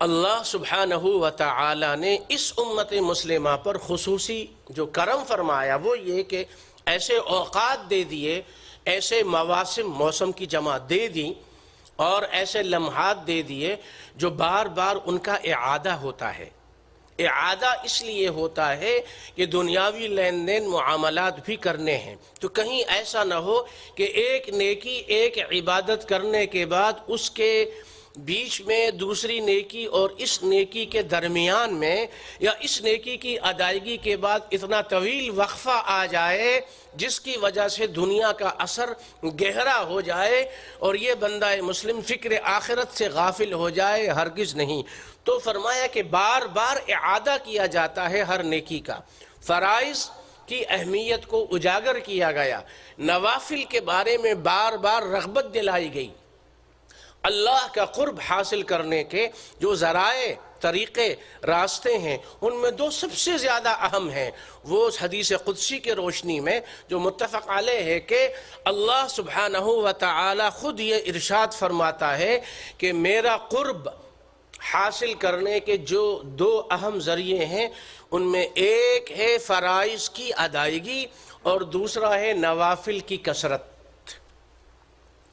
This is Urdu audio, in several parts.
اللہ سبحانہ و تعالی نے اس امت مسلمہ پر خصوصی جو کرم فرمایا وہ یہ کہ ایسے اوقات دے دیے، ایسے موسم کی جمع دے دی اور ایسے لمحات دے دیے جو بار بار ان کا اعادہ ہوتا ہے۔ اعادہ اس لیے ہوتا ہے کہ دنیاوی لین دین معاملات بھی کرنے ہیں، تو کہیں ایسا نہ ہو کہ ایک نیکی ایک عبادت کرنے کے بعد اس کے بیچ میں دوسری نیکی اور اس نیکی کے درمیان میں یا اس نیکی کی ادائیگی کے بعد اتنا طویل وقفہ آ جائے جس کی وجہ سے دنیا کا اثر گہرا ہو جائے اور یہ بندہ مسلم فکر آخرت سے غافل ہو جائے، ہرگز نہیں۔ تو فرمایا کہ بار بار اعادہ کیا جاتا ہے ہر نیکی کا، فرائض کی اہمیت کو اجاگر کیا گیا، نوافل کے بارے میں بار بار رغبت دلائی گئی، اللہ کا قرب حاصل کرنے کے جو ذرائع طریقے راستے ہیں ان میں دو سب سے زیادہ اہم ہیں۔ وہ حدیث قدسی کے روشنی میں جو متفق علیہ ہے کہ اللہ سبحانہ و تعالی خود یہ ارشاد فرماتا ہے کہ میرا قرب حاصل کرنے کے جو دو اہم ذریعے ہیں ان میں ایک ہے فرائض کی ادائیگی اور دوسرا ہے نوافل کی کثرت۔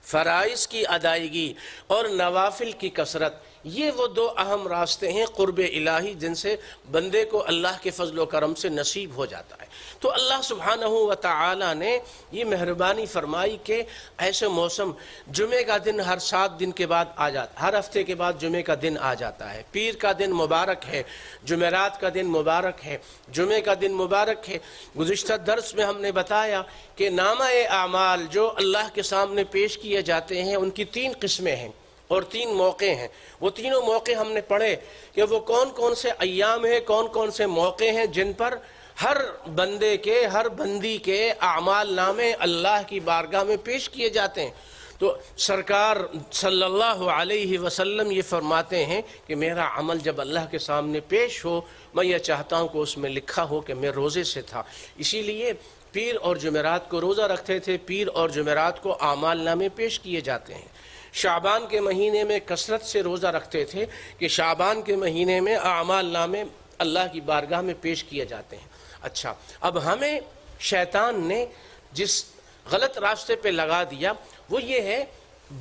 فرائض کی ادائیگی اور نوافل کی کثرت، یہ وہ دو اہم راستے ہیں قرب الہی جن سے بندے کو اللہ کے فضل و کرم سے نصیب ہو جاتا ہے۔ تو اللہ سبحانہ و تعالی نے یہ مہربانی فرمائی کہ ایسے موسم، جمعہ کا دن ہر 7 دن کے بعد آ جاتا ہے، ہر ہفتے کے بعد جمعہ کا دن آ جاتا ہے، پیر کا دن مبارک ہے، جمعرات کا دن مبارک ہے، جمعہ کا دن مبارک ہے۔ گزشتہ درس میں ہم نے بتایا کہ نامہ اعمال جو اللہ کے سامنے پیش کیے جاتے ہیں ان کی 3 قسمیں ہیں اور 3 موقع ہیں۔ وہ تینوں موقع ہم نے پڑھے کہ وہ کون کون سے ایام ہیں، کون کون سے موقع ہیں جن پر ہر بندے کے، ہر بندی کے اعمال نامے اللہ کی بارگاہ میں پیش کیے جاتے ہیں۔ تو سرکار صلی اللہ علیہ وسلم یہ فرماتے ہیں کہ میرا عمل جب اللہ کے سامنے پیش ہو میں یہ چاہتا ہوں کہ اس میں لکھا ہو کہ میں روزے سے تھا۔ اسی لیے پیر اور جمعرات کو روزہ رکھتے تھے، پیر اور جمعرات کو اعمال نامے پیش کیے جاتے ہیں۔ شعبان کے مہینے میں کثرت سے روزہ رکھتے تھے کہ شعبان کے مہینے میں اعمال نامے اللہ کی بارگاہ میں پیش کیے جاتے ہیں۔ اچھا، اب ہمیں شیطان نے جس غلط راستے پہ لگا دیا وہ یہ ہے،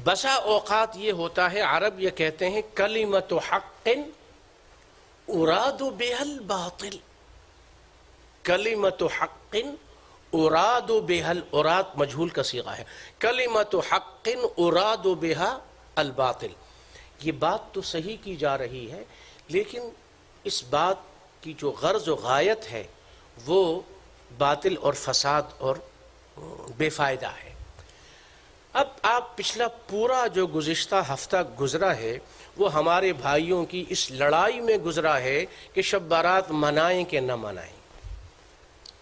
بسا اوقات یہ ہوتا ہے، عرب یہ کہتے ہیں کلمۃ حق اراد بها الباطل، کلمۃ حق اراد بها، اراد مجہول کا صیغہ ہے، کلمۃ حق اراد بها الباطل۔ یہ بات تو صحیح کی جا رہی ہے لیکن اس بات کی جو غرض و غایت ہے وہ باطل اور فساد اور بے فائدہ ہے۔ اب آپ پچھلا پورا جو گزشتہ ہفتہ گزرا ہے وہ ہمارے بھائیوں کی اس لڑائی میں گزرا ہے کہ شب بارات منائیں کہ نہ منائیں۔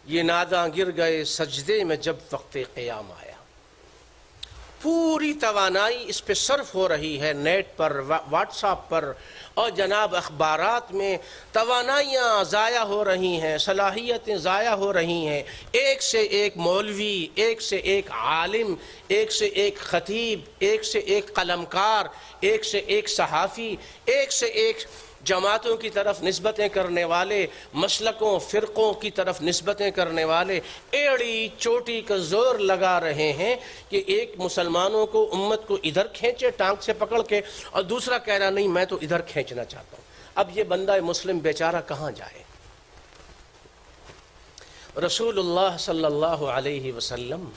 یہ ناداں گر گئے سجدے میں جب وقت قیام آیا، پوری توانائی اس پہ صرف ہو رہی ہے، نیٹ پر، واٹس ایپ پر اور جناب اخبارات میں توانائیاں ضائع ہو رہی ہیں، صلاحیتیں ضائع ہو رہی ہیں۔ ایک سے ایک مولوی، ایک سے ایک عالم، ایک سے ایک خطیب، ایک سے ایک قلمکار، ایک سے ایک صحافی، ایک سے ایک جماعتوں کی طرف نسبتیں کرنے والے، مسلکوں فرقوں کی طرف نسبتیں کرنے والے ایڑی چوٹی کا زور لگا رہے ہیں کہ ایک مسلمانوں کو، امت کو ادھر کھینچے ٹانگ سے پکڑ کے اور دوسرا کہہ رہا نہیں میں تو ادھر کھینچنا چاہتا ہوں۔ اب یہ بندہ مسلم بیچارہ کہاں جائے؟ رسول اللہ صلی اللہ علیہ وسلم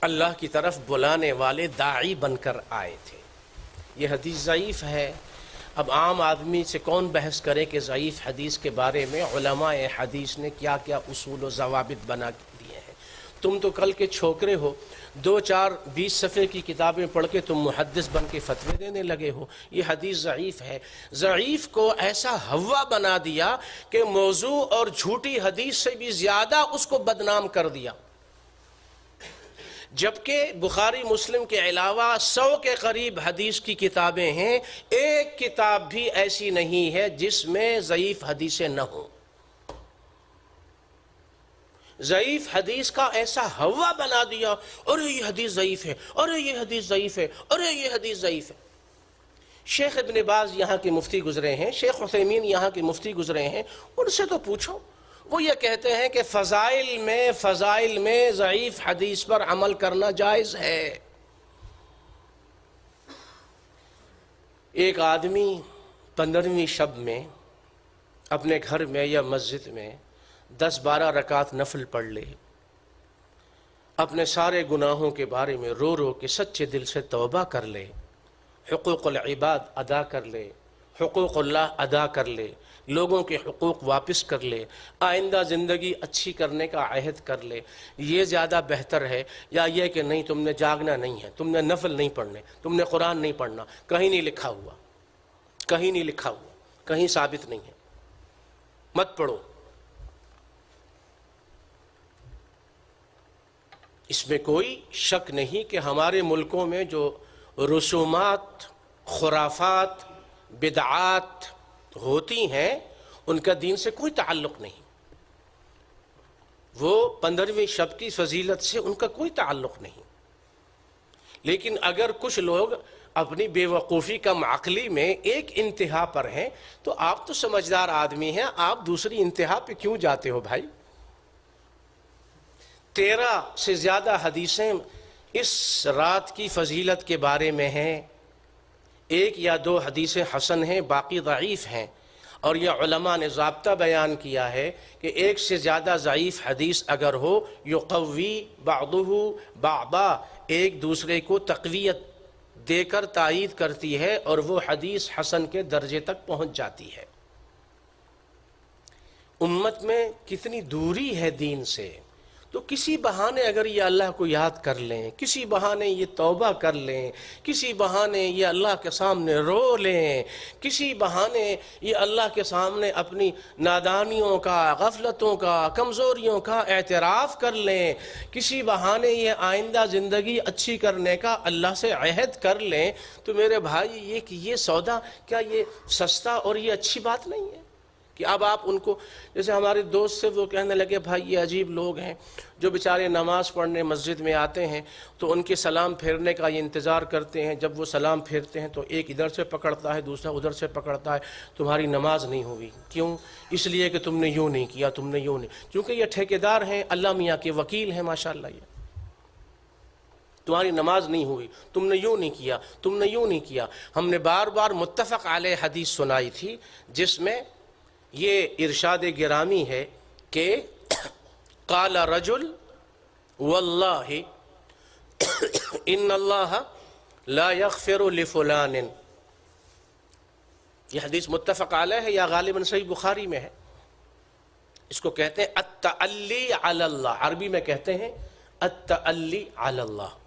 اللہ کی طرف بلانے والے داعی بن کر آئے تھے۔ یہ حدیث ضعیف ہے۔ اب عام آدمی سے کون بحث کرے کہ ضعیف حدیث کے بارے میں علماء حدیث نے کیا کیا اصول و ضوابط بنا دیے ہیں۔ تم تو کل کے چھوکرے ہو، 2-4-20 صفحے کی کتابیں پڑھ کے تم محدث بن کے فتوے دینے لگے ہو۔ یہ حدیث ضعیف ہے۔ ضعیف کو ایسا ہوا بنا دیا کہ موضوع اور جھوٹی حدیث سے بھی زیادہ اس کو بدنام کر دیا، جبکہ بخاری مسلم کے علاوہ 100 کے قریب حدیث کی کتابیں ہیں، ایک کتاب بھی ایسی نہیں ہے جس میں ضعیف حدیثیں نہ ہوں۔ ضعیف حدیث کا ایسا ہوا بنا دیا، ارے یہ حدیث ضعیف ہے، ارے یہ حدیث ضعیف ہے، ارے یہ حدیث ضعیف ہے۔ شیخ ابن باز یہاں کے مفتی گزرے ہیں، شیخ عثیمین یہاں کے مفتی گزرے ہیں، ان سے تو پوچھو، وہ یہ کہتے ہیں کہ فضائل میں ضعیف حدیث پر عمل کرنا جائز ہے۔ ایک آدمی 15ویں شب میں اپنے گھر میں یا مسجد میں 10-12 رکعت نفل پڑھ لے، اپنے سارے گناہوں کے بارے میں رو رو کے سچے دل سے توبہ کر لے، حقوق العباد ادا کر لے، حقوق اللہ ادا کر لے، لوگوں کے حقوق واپس کر لے، آئندہ زندگی اچھی کرنے کا عہد کر لے، یہ زیادہ بہتر ہے یا یہ کہ نہیں تم نے جاگنا نہیں ہے، تم نے نفل نہیں پڑھنے، تم نے قرآن نہیں پڑھنا؟ کہیں نہیں لکھا ہوا، کہیں نہیں لکھا ہوا، کہیں ثابت نہیں ہے، مت پڑھو۔ اس میں کوئی شک نہیں کہ ہمارے ملکوں میں جو رسومات، خرافات، بدعات ہوتی ہیں ان کا دین سے کوئی تعلق نہیں، وہ 15ویں شب کی فضیلت سے ان کا کوئی تعلق نہیں۔ لیکن اگر کچھ لوگ اپنی بے وقوفی کم عقلی میں ایک انتہا پر ہیں تو آپ تو سمجھدار آدمی ہیں، آپ دوسری انتہا پہ کیوں جاتے ہو بھائی؟ 13 سے زیادہ حدیثیں اس رات کی فضیلت کے بارے میں ہیں، 1 یا 2 حدیثیں حسن ہیں، باقی ضعیف ہیں، اور یہ علماء نے ضابطہ بیان کیا ہے کہ 1 سے زیادہ ضعیف حدیث اگر ہو یقوی بعضہ بعضا، ایک دوسرے کو تقویت دے کر تائید کرتی ہے اور وہ حدیث حسن کے درجے تک پہنچ جاتی ہے۔ امت میں کتنی دوری ہے دین سے، تو کسی بہانے اگر یہ اللہ کو یاد کر لیں، کسی بہانے یہ توبہ کر لیں، کسی بہانے یہ اللہ کے سامنے رو لیں، کسی بہانے یہ اللہ کے سامنے اپنی نادانیوں کا، غفلتوں کا، کمزوریوں کا اعتراف کر لیں، کسی بہانے یہ آئندہ زندگی اچھی کرنے کا اللہ سے عہد کر لیں، تو میرے بھائی یہ سودا کیا یہ سستا اور یہ اچھی بات نہیں ہے کہ اب آپ ان کو، جیسے ہمارے دوست سے وہ کہنے لگے بھائی یہ عجیب لوگ ہیں جو بیچارے نماز پڑھنے مسجد میں آتے ہیں تو ان کے سلام پھیرنے کا یہ انتظار کرتے ہیں، جب وہ سلام پھیرتے ہیں تو ایک ادھر سے پکڑتا ہے دوسرا ادھر سے پکڑتا ہے، تمہاری نماز نہیں ہوئی۔ کیوں؟ اس لیے کہ تم نے یوں نہیں کیا، تم نے یوں نہیں، کیونکہ یہ ٹھیکیدار ہیں، اللہ میاں کے وکیل ہیں ماشاءاللہ، یہ تمہاری نماز نہیں ہوئی، تم نے یوں نہیں کیا، تم نے یوں نہیں کیا۔ ہم نے بار بار متفق علیہ حدیث سنائی تھی جس میں یہ ارشاد گرامی ہے کہ قال رجل واللہ ان اللہ لا یغفر لفلان، یہ حدیث متفق علیہ ہے یا غالباً صحیح بخاری میں ہے۔ اس کو کہتے ہیں التعلی علی اللہ، عربی میں کہتے ہیں التعلی علی اللہ،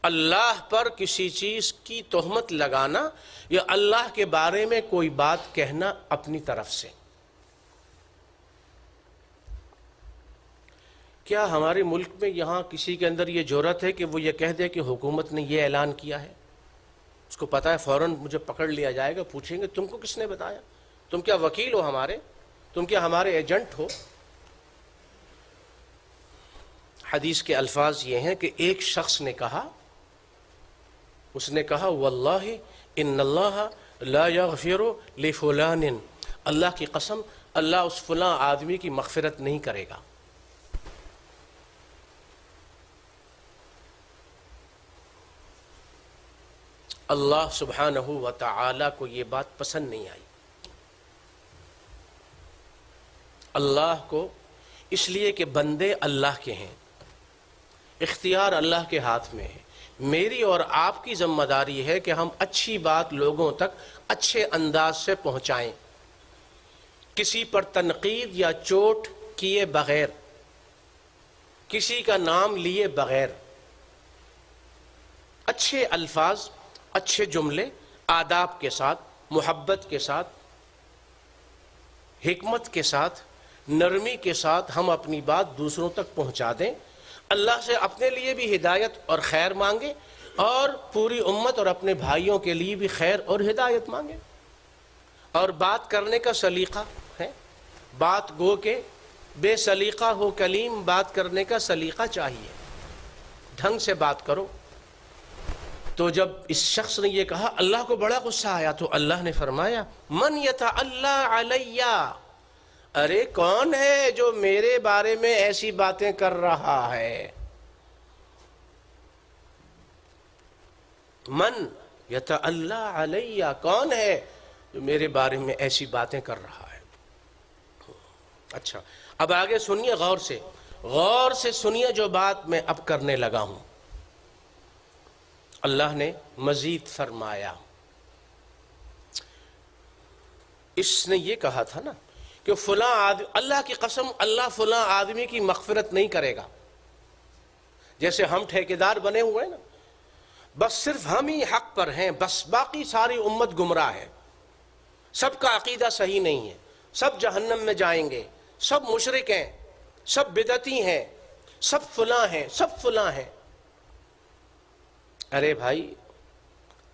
اللہ پر کسی چیز کی تہمت لگانا یا اللہ کے بارے میں کوئی بات کہنا اپنی طرف سے۔ کیا ہمارے ملک میں یہاں کسی کے اندر یہ جرأت ہے کہ وہ یہ کہہ دے کہ حکومت نے یہ اعلان کیا ہے؟ اس کو پتہ ہے فوراً مجھے پکڑ لیا جائے گا، پوچھیں گے تم کو کس نے بتایا؟ تم کیا وکیل ہو ہمارے؟ تم کیا ہمارے ایجنٹ ہو؟ حدیث کے الفاظ یہ ہیں کہ ایک شخص نے کہا، اس نے کہا واللہ ان اللہ لا یغفر لفلان، اللہ کی قسم اللہ اس فلاں آدمی کی مغفرت نہیں کرے گا۔ اللہ سبحانہ و تعالی کو یہ بات پسند نہیں آئی۔ اللہ کو اس لیے کہ بندے اللہ کے ہیں، اختیار اللہ کے ہاتھ میں ہے۔ میری اور آپ کی ذمہ داری ہے کہ ہم اچھی بات لوگوں تک اچھے انداز سے پہنچائیں، کسی پر تنقید یا چوٹ کیے بغیر، کسی کا نام لیے بغیر، اچھے الفاظ، اچھے جملے، آداب کے ساتھ، محبت کے ساتھ، حکمت کے ساتھ، نرمی کے ساتھ ہم اپنی بات دوسروں تک پہنچا دیں، اللہ سے اپنے لیے بھی ہدایت اور خیر مانگے اور پوری امت اور اپنے بھائیوں کے لیے بھی خیر اور ہدایت مانگے۔ اور بات کرنے کا سلیقہ ہے، بات گو کہ بے سلیقہ ہو کلیم، بات کرنے کا سلیقہ چاہیے، ڈھنگ سے بات کرو۔ تو جب اس شخص نے یہ کہا اللہ کو بڑا غصہ آیا، تو اللہ نے فرمایا من یتعلی علی، ارے کون ہے جو میرے بارے میں ایسی باتیں کر رہا ہے؟ من یتعلی علی، کون ہے جو میرے بارے میں ایسی باتیں کر رہا ہے؟ اچھا اب آگے سنیے، غور سے سنیے جو بات میں اب کرنے لگا ہوں۔ اللہ نے مزید فرمایا، اس نے یہ کہا تھا نا کہ فلاں آدمی، اللہ کی قسم اللہ فلاں آدمی کی مغفرت نہیں کرے گا، جیسے ہم ٹھیکیدار بنے ہوئے نا، بس صرف ہم ہی حق پر ہیں، بس باقی ساری امت گمراہ ہے، سب کا عقیدہ صحیح نہیں ہے، سب جہنم میں جائیں گے، سب مشرک ہیں، سب بدعتی ہیں، سب فلاں ہیں، سب فلاں ہیں۔ ارے بھائی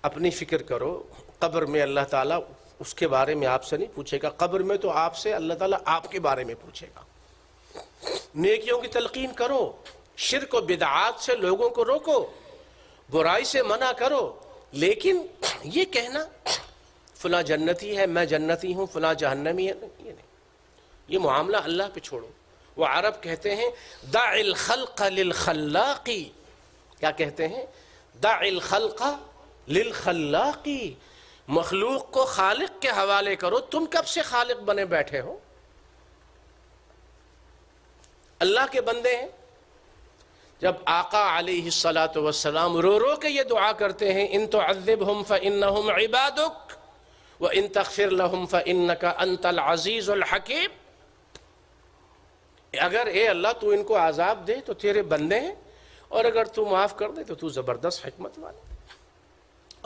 اپنی فکر کرو، قبر میں اللہ تعالیٰ اس کے بارے میں آپ سے نہیں پوچھے گا، قبر میں تو آپ سے اللہ تعالیٰ آپ کے بارے میں پوچھے گا۔ نیکیوں کی تلقین کرو، شرک و بدعات سے لوگوں کو روکو، برائی سے منع کرو، لیکن یہ کہنا فلاں جنتی ہے میں جنتی ہوں، فلاں جہنمی ہے، یہ نہیں، یہ معاملہ اللہ پہ چھوڑو۔ وہ عرب کہتے ہیں دع الخلق للخلاق، کیا کہتے ہیں؟ دع الخلق للخلاق، مخلوق کو خالق کے حوالے کرو، تم کب سے خالق بنے بیٹھے ہو؟ اللہ کے بندے ہیں۔ جب آقا علیہ الصلاۃ والسلام رو رو کے یہ دعا کرتے ہیں ان تعذبہم فإنہم عبادک وإن تغفر لہم فإنک انت العزیز الحکیم، اگر اے اللہ تو ان کو عذاب دے تو تیرے بندے ہیں، اور اگر تو معاف کر دے تو تو زبردست حکمت والا۔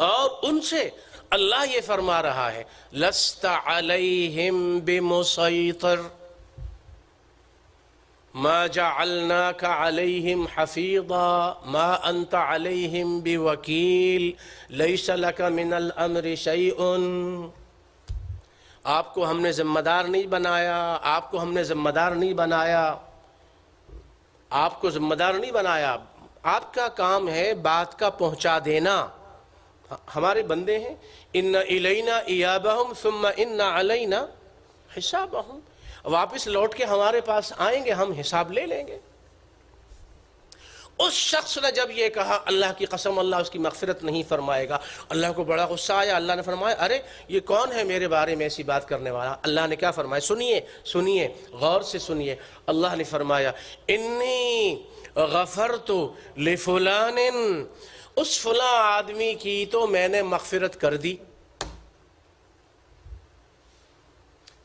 اور ان سے اللہ یہ فرما رہا ہے لست علیہم بمسیطر ما جعلناک علیہم حفیظا ما انت علیہم بوکیل لیس لک من الامر شیء، آپ کو ہم نے ذمہ دار نہیں بنایا، آپ کو ہم نے ذمہ دار نہیں بنایا، آپ کو ذمہ دار نہیں بنایا، آپ کا کام ہے بات کا پہنچا دینا۔ ہمارے بندے ہیں ان الینا ایابہم ثم ان علینا حسابہم، واپس لوٹ کے ہمارے پاس آئیں گے، ہم حساب لے لیں گے۔ اس شخص نے جب یہ کہا اللہ کی قسم اللہ اس کی مغفرت نہیں فرمائے گا، اللہ کو بڑا غصہ آیا۔ اللہ نے فرمایا ارے یہ کون ہے میرے بارے میں ایسی بات کرنے والا؟ اللہ نے کیا فرمایا؟ سنیے غور سے سنیے۔ اللہ نے فرمایا انی غفرت لفلان، اس فلاں آدمی کی تو میں نے مغفرت کر دی،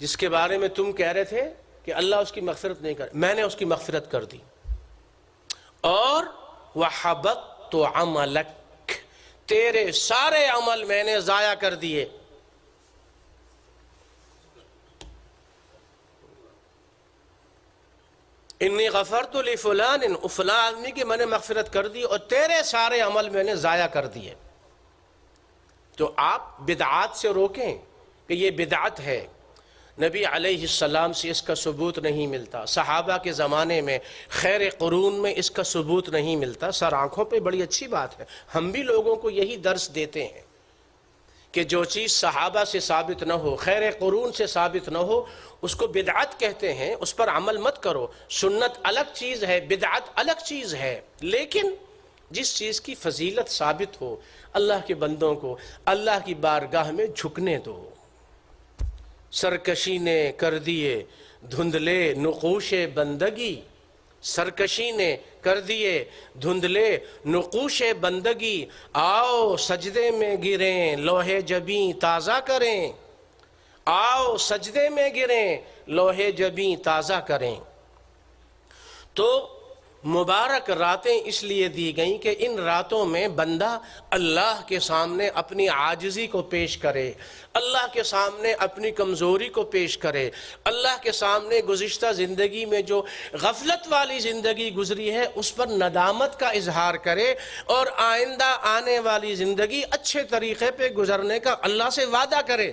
جس کے بارے میں تم کہہ رہے تھے کہ اللہ اس کی مغفرت نہیں کر، میں نے اس کی مغفرت کر دی۔ اور وَحَبَطْتُ عَمَلَكَ، تیرے سارے عمل میں نے ضائع کر دیے۔ انی غفرت لفلان، فلاں آدمی کی میں نے مغفرت کر دی اور تیرے سارے عمل میں نے ضائع کر دیے۔ تو آپ بدعات سے روکیں کہ یہ بدعت ہے، نبی علیہ السلام سے اس کا ثبوت نہیں ملتا، صحابہ کے زمانے میں خیر قرون میں اس کا ثبوت نہیں ملتا۔ سر آنکھوں پہ بڑی اچھی بات ہے، ہم بھی لوگوں کو یہی درس دیتے ہیں کہ جو چیز صحابہ سے ثابت نہ ہو، خیر قرون سے ثابت نہ ہو، اس کو بدعت کہتے ہیں، اس پر عمل مت کرو۔ سنت الگ چیز ہے، بدعت الگ چیز ہے، لیکن جس چیز کی فضیلت ثابت ہو، اللہ کے بندوں کو اللہ کی بارگاہ میں جھکنے دو۔ سرکشی نے کر دیے دھندلے نقوش بندگی، سرکشی نے کر دیے دھندلے نقوش بندگی، آؤ سجدے میں گریں لوح جبیں تازہ کریں، آؤ سجدے میں گریں لوح جبیں تازہ کریں۔ تو مبارک راتیں اس لیے دی گئیں کہ ان راتوں میں بندہ اللہ کے سامنے اپنی عاجزی کو پیش کرے، اللہ کے سامنے اپنی کمزوری کو پیش کرے، اللہ کے سامنے گزشتہ زندگی میں جو غفلت والی زندگی گزری ہے اس پر ندامت کا اظہار کرے، اور آئندہ آنے والی زندگی اچھے طریقے پہ گزرنے کا اللہ سے وعدہ کرے۔